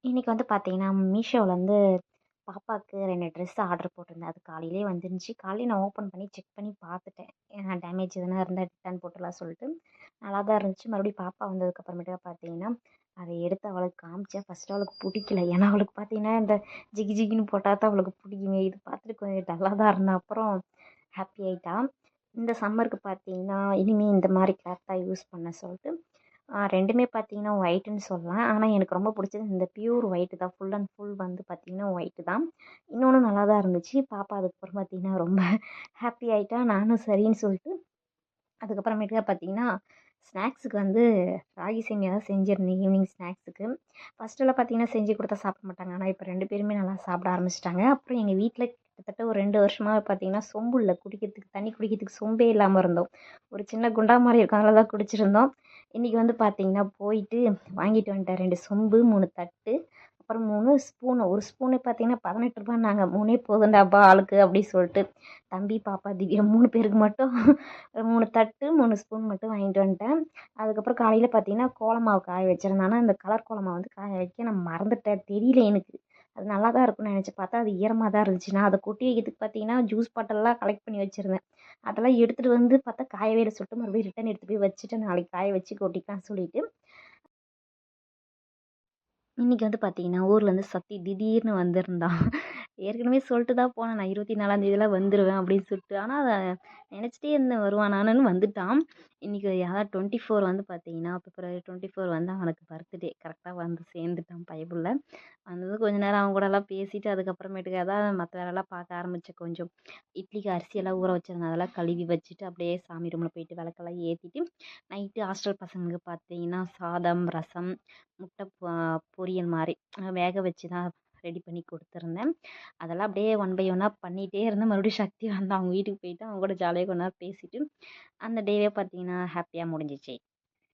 இன்னைக்கு வந்து பார்த்தீங்கன்னா, மீஷோலருந்து பாப்பாக்கு 2 ட்ரெஸ் ஆர்டர் போட்டிருந்தேன். அது காலையிலேயே வந்துருந்துச்சு. காலையில நான் ஓப்பன் பண்ணி செக் பண்ணி பார்த்துட்டேன். டேமேஜ் எதுனா இருந்தா ரிட்டர்ன் போட்டுறலாம் சொல்லிட்டு. நல்லா தான் இருந்துச்சு. மறுபடியும் பாப்பா வந்ததுக்கப்புறமேட்டுக்கா பார்த்தீங்கன்னா, அத எடுத்து அவளுக்கு காமிச்சேன். ஃபர்ஸ்ட்டு அவளுக்கு புடிக்கல. ஏன்னா, அவளுக்கு பார்த்தீங்கன்னா, இந்த ஜிகி ஜிகின்னு போட்டா தான் அவளுக்கு புடிக்குமே. இது பார்த்துட்டு கொஞ்சம் டல்லா தான் இருந்தா. அப்புறம் ஹாப்பி ஆயிட்டா. இந்த சம்மருக்கு பார்த்தீங்கன்னா, இனிமே இந்த மாரி கிளாத் தான் யூஸ் பண்ண சொல்லிட்டு 2மே பார்த்தீங்கன்னா ஒயிட்டுன்னு சொல்லலாம். ஆனா எனக்கு ரொம்ப பிடிச்சது இந்த பியூர் ஒயிட் தான். ஃபுல் அண்ட் ஃபுல் வந்து பார்த்தீங்கன்னா ஒயிட்டு தான். இன்னொன்னு நல்லா தான் இருந்துச்சு. பாப்பா அதுக்கப்புறம் பார்த்தீங்கன்னா ரொம்ப ஹாப்பி ஆயிட்டா. நானும் சரின்னு சொல்லிட்டு அதுக்கப்புறமேட்டுக்கா பார்த்தீங்கன்னா, ஸ்நாக்ஸுக்கு வந்து ராகி சேமியா தான் செஞ்சிருந்தேன் ஈவினிங் ஸ்நாக்ஸுக்கு. ஃபர்ஸ்ட்டெல்லாம் பார்த்தீங்கன்னா செஞ்சு கொடுத்தா சாப்பிட மாட்டாங்க. ஆனா இப்ப 2 பேருமே நல்லா சாப்பிட ஆரம்பிச்சுட்டாங்க. அப்புறம் எங்க வீட்ல கிட்டத்தட்ட ஒரு 2 வருஷமா பார்த்தீங்கன்னா, சொம்பு இல்ல குடிக்கிறதுக்கு தண்ணி குடிக்கிறதுக்கு சொம்பே இல்லாம இருந்தோம். ஒரு சின்ன குண்டா மாரி இருக்கும். அதில தான் குடிச்சிருந்தோம். இன்னைக்கு வந்து பார்த்தீங்கன்னா, போயிட்டு வாங்கிட்டு வந்துட்டேன். 2 சொம்பு, 3 தட்டு, அப்புறம் 3 ஸ்பூனு. ஒரு ஸ்பூனே பார்த்தீங்கன்னா ரூ. 18 3 போதும்டாப்பா ஆளுக்கு அப்டி சொல்லிட்டு. தம்பி, பாப்பா, திவ்யா 3 பேருக்கு மட்டும் 3 தட்டு, 3 ஸ்பூன் மட்டும் வாங்கிட்டு வந்துட்டேன். அதுக்கப்புறம் காலையில பார்த்தீங்கன்னா, கோல மாவு காய வச்சிருந்தேன். ஆனா, அந்த கலர் கோல மாவு வந்து காய வைக்க நான் மறந்துட்டேன். தெரியல எனக்கு. அது நல்லா தான் இருக்கும்னு நெனச்சு பார்த்தா, அது ஈரமா தான் இருந்துச்சு. நான் அத கொட்டி வைக்கிறதுக்கு பார்த்தீங்கன்னா, ஜூஸ் பாட்டில்லாம் கலெக்ட் பண்ணி வச்சிருந்தேன். அதெல்லாம் எடுத்துட்டு வந்து பார்த்தா, காயவே இல்ல சொல்லிட்டு மறுபடியும் ரிட்டர்ன் எடுத்துட்டு போய் வச்சுட்டு, நாளைக்கு காய வச்சு கொட்டிக்கலாம்னு சொல்லிட்டு, இன்னைக்கு வந்து பார்த்தீங்கன்னா, ஊர்லேருந்து சத்தி திடீர்னு வந்திருந்தான். ஏற்கனவே சொல்லிட்டு தான் போனேன். நான் 24ஆம் தேதிலாம் வந்துருவேன் அப்படின்னு சொல்லிட்டு. ஆனா, அத நினச்சிட்டே இருந்தேன் வருவானான்னு வந்துட்டான். இன்னைக்கு 24 வந்து பார்த்தீங்கன்னா, பிப்ரவரி 24 வந்து அவனுக்கு பர்த்டே. கரெக்ட்டா வந்து சேர்ந்துட்டான் பயப்புள்ள. வந்ததும் கொஞ்ச நேரம் அவன் கூடலாம் பேசிட்டு, அதுக்கப்புறமேட்டுக்கா தான் மத்த வேலைலாம் பார்க்க ஆரம்பிச்சேன் கொஞ்சம். இட்லிக்கு அரிசியெல்லாம் ஊற வச்சிருந்தேன். அதெல்லாம் கழுவி வச்சுட்டு, அப்படியே சாமி ரூம்ல போயிட்டு விளக்கெல்லாம் ஏத்திட்டு, நைட்டு ஹாஸ்டல் பசங்களுக்கு பார்த்தீங்கன்னா, சாதம், ரசம், முட்டை பொரியல் மாரி வேக வச்சு தான் ரெடி பண்ணி குடுத்துருந்தேன். அதெல்லாம் அப்படியே ஒன் பை ஒன்னா பண்ணிட்டே இருந்தேன். மறுபடியும் சக்தி வந்தா அவங்க வீட்டுக்கு போயிட்டு, அவங்க கூட ஜாலியா கொஞ்ச நேரம் பேசிட்டு, அந்த டேவே பார்த்தீங்கன்னா, ஹேப்பியா முடிஞ்சுச்சு.